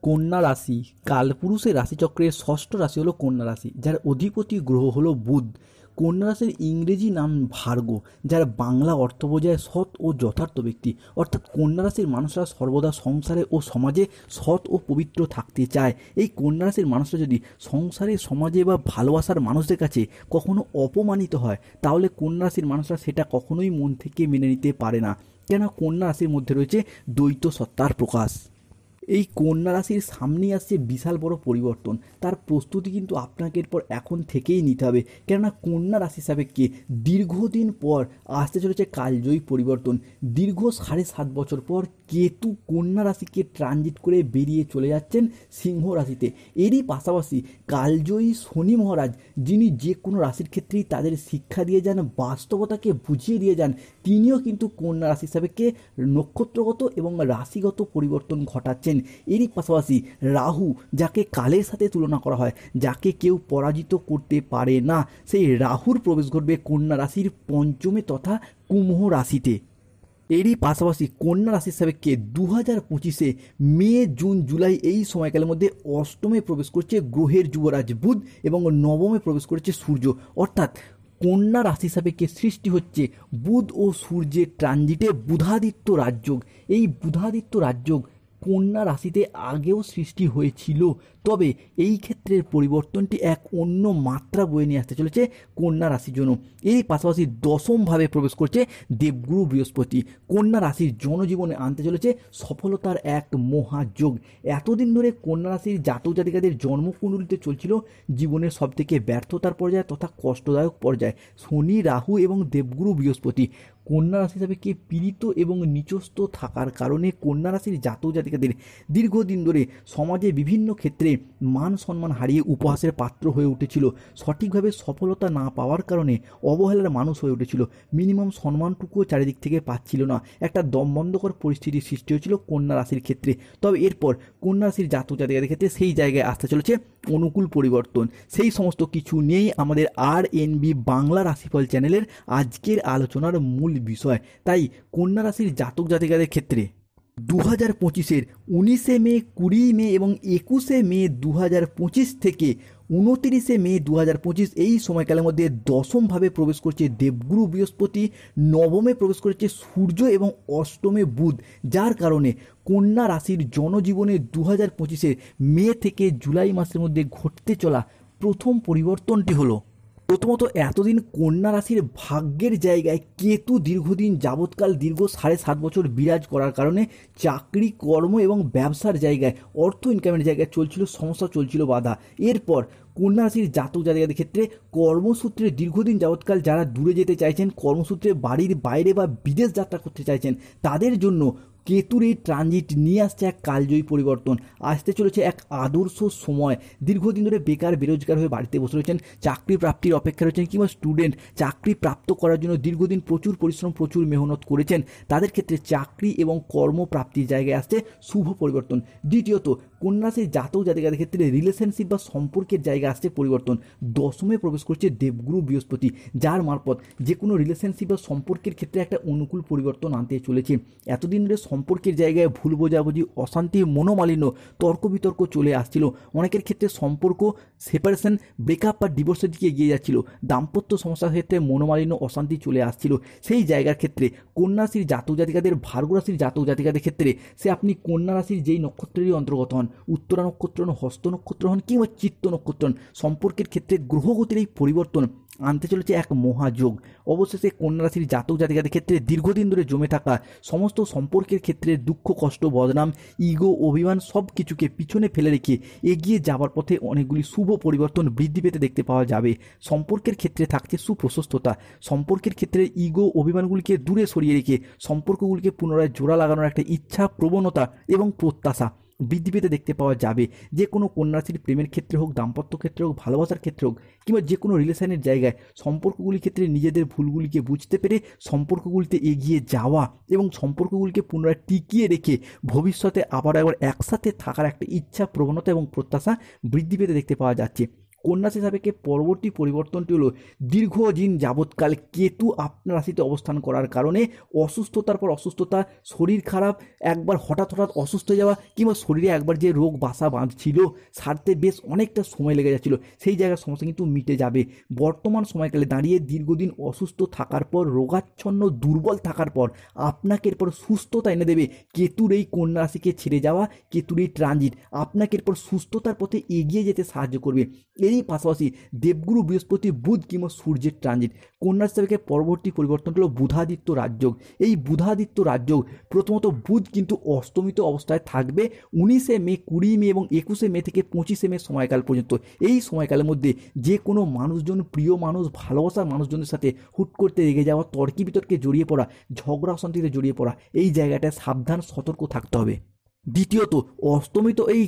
কন্যা রাশি কালপুরুষের রাশিচক্রের ষষ্ঠ রাশি হলো কন্যা রাশি, যার অধিপতি গ্রহ হলো বুধ। কন্যা রাশির ইংরেজি নাম ভার্গ, যার বাংলা অর্থ বোঝায় সৎ ও যথার্থ ব্যক্তি। অর্থাৎ কন্যা রাশির মানুষরা সর্বদা সংসারে ও সমাজে সৎ ও পবিত্র থাকতে চায়। এই কন্যা রাশির মানুষরা যদি সংসারে, সমাজে বা ভালোবাসার মানুষদের কাছে কখনো অপমানিত হয়, তাহলে কন্যা রাশির মানুষরা সেটা কখনোই মন থেকে মেনে নিতে পারে না, কেন কন্যা রাশির মধ্যে রয়েছে দ্বৈত সত্তার প্রকাশ। এই কন্যা রাশির সামনেই আসছে বিশাল বড় পরিবর্তন, তার প্রস্তুতি কিন্তু আপনাকে এরপর এখন থেকেই নিতে হবে। কেননা কন্যা রাশি সাপেক্ষে দীর্ঘদিন পর আসতে চলেছে কালজয়ী পরিবর্তন। দীর্ঘ 7.5 বছর পর কেতু কন্যা রাশিকে ট্রানজিট করে বেরিয়ে চলে যাচ্ছেন সিংহ রাশিতে। এরই পাশাপাশি কালজয়ী শনি মহারাজ, যিনি যে কোনো রাশির ক্ষেত্রেই তাদের শিক্ষা দিয়ে যান, বাস্তবতাকে বুঝিয়ে দিয়ে যান, তিনিও কিন্তু কন্যা রাশি সাপেক্ষে নক্ষত্রগত এবং রাশিগত পরিবর্তন ঘটাচ্ছেন। এরই পাশাপাশি রাহু, যাকে কালের সাথে তুলনা করা হয়, যাকে কেউ পরাজিত করতে পারে না, সেই রাহুর প্রবেশ ঘটবে কন্যা রাশির পঞ্চমে তথা কুম্ভ রাশিতে। এরই পাশাপাশি কন্যা রাশির সাপেক্ষে 2025-এ মে, জুন, জুলাই এই সময়কালের মধ্যে অষ্টমে প্রবেশ করছে গ্রহের যুবরাজ বুধ এবং নবমে প্রবেশ করেছে সূর্য। অর্থাৎ কন্যা রাশি সাপেক্ষে সৃষ্টি হচ্ছে বুধ ও সূর্যের ট্রানজিটে বুধাদিত্য রাজযোগ। এই বুধাদিত্য রাজযোগ কন্যা রাশিতে আগেও সৃষ্টি হয়েছিল, তবে এই ক্ষেত্রের পরিবর্তনটি এক অন্য মাত্রা বয়ে নিয়ে আসতে চলেছে কন্যা রাশির জন্য। এরই পাশাপাশি দশমভাবে প্রবেশ করছে দেবগুরু বৃহস্পতি, কন্যা রাশির জনজীবনে আনতে চলেছে সফলতার এক মহাযোগ। এতদিন ধরে কন্যা রাশির জাতক জাতিকাদের জন্মকুণ্ডলিতে চলছিল জীবনের সবথেকে ব্যর্থতার পর্যায় তথা কষ্টদায়ক পর্যায়। শনি, রাহু এবং দেবগুরু বৃহস্পতি কন্যা রাশি হিসাবে কে পীড়িত এবং নিচস্থ থাকার কারণে কন্যা রাশির জাতক জাতিকাদের দীর্ঘদিন ধরে সমাজে বিভিন্ন ক্ষেত্রে মান সম্মান হারিয়ে উপহাসের পাত্র হয়ে উঠেছিল। সঠিকভাবে সফলতা না পাওয়ার কারণে অবহেলার মানুষ হয়ে উঠেছিল। মিনিমাম সম্মানটুকুও চারিদিক থেকে পাচ্ছিল না। একটা দমবন্ধকর পরিস্থিতির সৃষ্টি হয়েছিল কন্যা রাশির ক্ষেত্রে। তবে এরপর কন্যা রাশির জাতক জাতিকাদের ক্ষেত্রে সেই জায়গায় আসতে চলেছে অনুকূল পরিবর্তন। সেই সমস্ত কিছু নিয়েই আমাদের RNB বাংলা রাশিফল চ্যানেলের আজকের আলোচনার মূল বিষয়। তাই কন্যা রাশির জাতক জাতিকাদের ক্ষেত্রে 2025-এর 19শে মে, 20 মে এবং 21শে মে 2025 থেকে 29শে মে 2025 এই সময়কালের মধ্যে দশমভাবে প্রবেশ করছে দেবগুরু বৃহস্পতি, নবমে প্রবেশ করেছে সূর্য এবং অষ্টমে বুধ, যার কারণে কন্যা রাশির জনজীবনে 2025-এর মে থেকে জুলাই মাসের মধ্যে ঘটতে চলা প্রথম পরিবর্তনটি হলো, প্রথমত এতদিন কন্যা রাশির ভাগ্যের জায়গায় কেতু দীর্ঘদিন যাবৎকাল দীর্ঘ 7.5 বছর বিরাজ করার কারণে চাকরি, কর্ম এবং ব্যবসার জায়গায়, অর্থ ইনকামের জায়গায় চলছিল সমস্যা, চলছিল বাধা। এরপর কন্যা রাশির জাতক জাতিকাদের ক্ষেত্রে কর্মসূত্রে দীর্ঘদিন যাবৎকাল যারা দূরে যেতে চাইছেন, কর্মসূত্রে বাড়ির বাইরে বা বিদেশ যাত্রা করতে চাইছেন, তাদের জন্য কেতুর এই ট্রানজিট নিয়ে আসছে এক কালজয়ী পরিবর্তন। আসতে চলেছে এক আদর্শ সময়। দীর্ঘদিন ধরে বেকার বেরোজগার হয়ে বাড়িতে বসে রয়েছেন, চাকরি প্রাপ্তির অপেক্ষা রয়েছেন, কিংবা স্টুডেন্ট চাকরি প্রাপ্ত করার জন্য দীর্ঘদিন প্রচুর পরিশ্রম, প্রচুর মেহনত করেছেন, তাদের ক্ষেত্রে চাকরি এবং কর্মপ্রাপ্তির জায়গায় আসছে শুভ পরিবর্তন। দ্বিতীয়ত কন্যা রাশির জাতক জাতিকাদের ক্ষেত্রে রিলেশনশিপ বা সম্পর্কের জায়গায় আসছে পরিবর্তন। দশমে প্রবেশ করছে দেবগুরু বৃহস্পতি, যার মারফত যে কোনো রিলেশনশিপ বা সম্পর্কের ক্ষেত্রে একটা অনুকূল পরিবর্তন আনতে চলেছে। এতদিন ধরে সম্পর্কের জায়গায় ভুল বোঝাবুঝি, অশান্তি, মনোমালিন্য, তর্ক বিতর্ক চলে আসছিল। অনেকের ক্ষেত্রে সম্পর্ক সেপারেশন, ব্রেকআপ বা ডিভোর্সের দিকে এগিয়ে যাচ্ছিল। দাম্পত্য সমস্যার ক্ষেত্রে মনোমালিন্য, অশান্তি চলে আসছিল। সেই জায়গার ক্ষেত্রে কন্যা রাশির জাতক জাতিকাদের, ভার্গ রাশির জাতক জাতিকাদের ক্ষেত্রে সে আপনি কন্যা রাশির যেই নক্ষত্রেরই অন্তর্গত হন, উত্তরা নক্ষত্র হন, হস্ত নক্ষত্র হন কিংবা চিত্ত নক্ষত্র হন, সম্পর্কের ক্ষেত্রে গ্রহগতির এই পরিবর্তন আনতে চলেছে এক মহাযোগ। অবশেষে কন্যা রাশির জাতক জাতিকাদের ক্ষেত্রে দীর্ঘদিন ধরে জমে থাকা সমস্ত সম্পর্কের ক্ষেত্রে দুঃখ, কষ্ট, বদনাম, ইগো, অভিমান সব কিছুকে পিছনে ফেলে রেখে এগিয়ে যাওয়ার পথে অনেকগুলি শুভ পরিবর্তন বৃদ্ধি পেতে দেখতে পাওয়া যাবে। সম্পর্কের ক্ষেত্রে থাকছে সুপ্রশস্ততা। সম্পর্কের ক্ষেত্রে ইগো, অভিমানগুলিকে দূরে সরিয়ে রেখে সম্পর্কগুলিকে পুনরায় জোড়া লাগানোর একটা ইচ্ছা, প্রবণতা এবং প্রত্যাশা বৃদ্ধি পেতে দেখতে পাওয়া যাবে। যে কোনো কন্যা রাশির প্রেমের ক্ষেত্রে হোক, দাম্পত্য ক্ষেত্রে হোক, ভালোবাসার ক্ষেত্রে হোক কিংবা যে কোনো রিলেশনের জায়গায় সম্পর্কগুলির ক্ষেত্রে নিজেদের ভুলগুলিকে বুঝতে পেরে সম্পর্কগুলিতে এগিয়ে যাওয়া এবং সম্পর্কগুলিকে পুনরায় টিকিয়ে রেখে ভবিষ্যতে আবার একবার একসাথে থাকার একটা ইচ্ছা, প্রবণতা এবং প্রত্যাশা বৃদ্ধি পেতে দেখতে পাওয়া যাচ্ছে। কন্যা রাশি সাপেক্ষে পরবর্তী পরিবর্তনটি হলো দীর্ঘদিন যাবৎকাল কেতু আপনার রাশিতে অবস্থান করার কারণে অসুস্থতার পর অসুস্থতা, শরীর খারাপ, একবার হঠাৎ অসুস্থ হয়ে যাওয়া, কিংবা শরীরে একবার যে রোগ বাসা বাঁধছিল সারতে বেশ অনেকটা সময় লেগে যাচ্ছিল, সেই জায়গার সমস্যা কিন্তু মিটে যাবে। বর্তমান সময়কালে দাঁড়িয়ে দীর্ঘদিন অসুস্থ থাকার পর, রোগাচ্ছন্ন দুর্বল থাকার পর আপনাকে এরপর সুস্থতা এনে দেবে কেতুর এই কন্যা রাশিকে ছেড়ে যাওয়া, কেতুর এই ট্রানজিট আপনাকে এরপর সুস্থতার পথে এগিয়ে যেতে সাহায্য করবে। এরই পাশাপাশি দেবগুরু বৃহস্পতি, বুধ কিংবা সূর্যের ট্রানজিট কন্যা রাশি থেকে পরবর্তী পরিবর্তন হলো বুধাদিত্য রাজযোগ। এই বুধাদিত্য রাজযোগ প্রথমত বুধ কিন্তু অস্তমিত অবস্থায় থাকবে 19শে মে, 20 মে এবং 21শে মে থেকে 25শে মে সময়কাল পর্যন্ত। এই সময়কালের মধ্যে যে কোনো মানুষজন, প্রিয় মানুষ, ভালোবাসার মানুষজনের সাথে হুট করতে রেগে যাওয়া, তর্কি বিতর্কে জড়িয়ে পড়া, ঝগড়া অশান্তিতে জড়িয়ে পড়া, এই জায়গাটায় সাবধান সতর্ক থাকতে হবে। দ্বিতীয়ত, অস্তমিত এই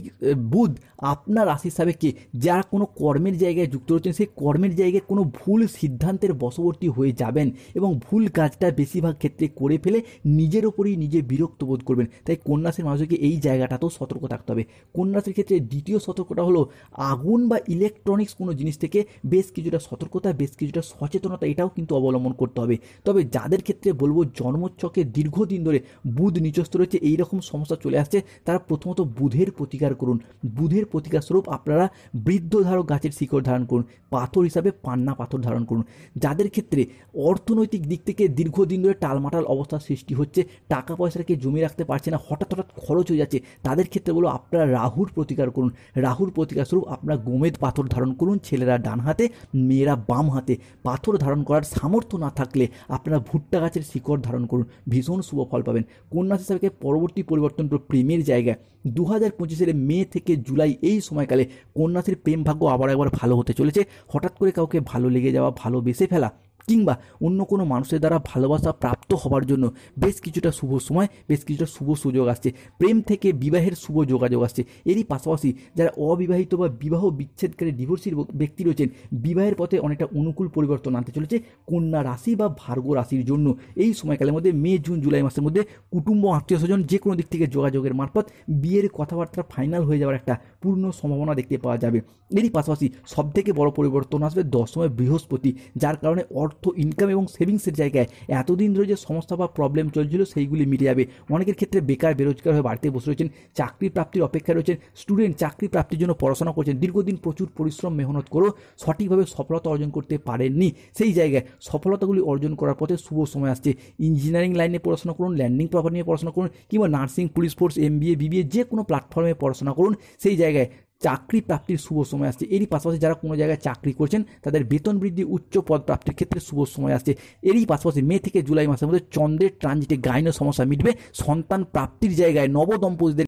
বুধ আপনার রাশির সাপেক্ষে যারা কোনো কর্মের জায়গায় যুক্ত রয়েছেন, সেই কর্মের জায়গায় কোনো ভুল সিদ্ধান্তের বশবর্তী হয়ে যাবেন এবং ভুল কাজটা বেশিরভাগ ক্ষেত্রে করে ফেলে নিজের ওপরেই নিজে বিরক্ত বোধ করবেন। তাই কন্যা রাশির মানুষকে এই জায়গাটাতেও সতর্ক থাকতে হবে। কন্যা রাশির ক্ষেত্রে দ্বিতীয় সতর্কতা হলো আগুন বা ইলেকট্রনিক্স কোনো জিনিস থেকে বেশ কিছুটা সতর্কতা, বেশ কিছুটা সচেতনতা, এটাও কিন্তু অবলম্বন করতে হবে। তবে যাদের ক্ষেত্রে বলবো জন্মছকে দীর্ঘদিন ধরে বুধ নিচস্থ রয়েছে, এইরকম সমস্যা চলে আসছে, তারা প্রথমত বুধের প্রতিকার করুন। বুধের প্রতিকার স্বরূপ আপনারা বৃদ্ধধারক গাছের শিকড় ধারণ করুন, পাথর হিসাবে পান্না পাথর ধারণ করুন। যাদের ক্ষেত্রে অর্থনৈতিক দিক থেকে দীর্ঘদিন ধরে টালমাটাল অবস্থার সৃষ্টি হচ্ছে, টাকা পয়সাকে জমিয়ে রাখতে পারছে না, হঠাৎ খরচ হয়ে যাচ্ছে, তাদের ক্ষেত্রে বলো আপনারা রাহুর প্রতিকার করুন। রাহুর প্রতিকার স্বরূপ আপনারা গোমেদ পাথর ধারণ করুন, ছেলেরা ডান হাতে, মেয়েরা বাম হাতে। পাথর ধারণ করার সামর্থ্য না থাকলে আপনারা ভুট্টা গাছের শিকড় ধারণ করুন, ভীষণ শুভ ফল পাবেন। কন্যা রাশি হিসাবে পরবর্তী পরিবর্তন প্রেমের জায়গায় 2025 মে থেকে জুলাই এই সময়কালে কন্যা রাশির প্রেম ভাগ্য আবার একবার ভালো হতে চলেছে। হঠাৎ করে কাউকে ভালো লেগে যাওয়া, ভালোবেসে ফেলা কিংবা অন্য কোনো মানুষের দ্বারা ভালোবাসা প্রাপ্ত হবার জন্য বেশ কিছুটা শুভ সময়, বেশ কিছুটা শুভ সুযোগ আসছে। প্রেম থেকে বিবাহের শুভ যোগাযোগ আসছে। এরই পাশাপাশি যারা অবিবাহিত বা বিবাহ বিচ্ছেদকারী ডিভোর্সির ব্যক্তি রয়েছেন, বিবাহের পথে অনেকটা অনুকূল পরিবর্তন আনতে চলেছে কন্যা রাশি বা ভার্গ রাশির জন্য। এই সময়কালের মধ্যে মে, জুন, জুলাই মাসের মধ্যে কুটুম্ব, আত্মীয় স্বজন যে কোনো দিক থেকে যোগাযোগের মারফত বিয়ের কথাবার্তা ফাইনাল হয়ে যাওয়ার একটা পূর্ণ সম্ভাবনা দেখতে পাওয়া যাবে। এরই পাশাপাশি সবথেকে বড় পরিবর্তন আসবে 10মে বৃহস্পতি, যার কারণে অর্থ, ইনকাম এবং সেভিংসের জায়গায় এতদিন ধরে যে সমস্যা বা প্রবলেম চলছিল সেইগুলি মিটে যাবে। অনেকের ক্ষেত্রে বেকার বেরোজগার হয়ে বাড়িতে বসে রয়েছেন, চাকরি প্রাপ্তির অপেক্ষায় রয়েছেন, স্টুডেন্ট চাকরি প্রাপ্তির জন্য পড়াশোনা করছেন, দীর্ঘদিন প্রচুর পরিশ্রম মেহনত করেও সঠিকভাবে সফলতা অর্জন করতে পারেননি, সেই জায়গায় সফলতাগুলি অর্জন করার পথে শুভ সময় আসছে। ইঞ্জিনিয়ারিং লাইনে পড়াশোনা করুন, ল্যান্ডিং প্রপার্টি নিয়ে পড়াশোনা করুন, কিংবা nursing, police force, MBA, BBA যে কোনো প্ল্যাটফর্মে পড়াশোনা করুন, সেই জায়গায় চাকরি প্রাপ্তির শুভ সময় আসছে। এরই পাশাপাশি যারা কোনো জায়গায় চাকরি করছেন তাদের বেতন বৃদ্ধি, উচ্চ পদ প্রাপ্তির ক্ষেত্রে শুভ সময় আসছে। এরই পাশাপাশি মে থেকে জুলাই মাসের মধ্যে চন্দ্রের ট্রানজিটে গাইনো সমস্যা মিটবে। সন্তান প্রাপ্তির জায়গায় নবদম্পতিদের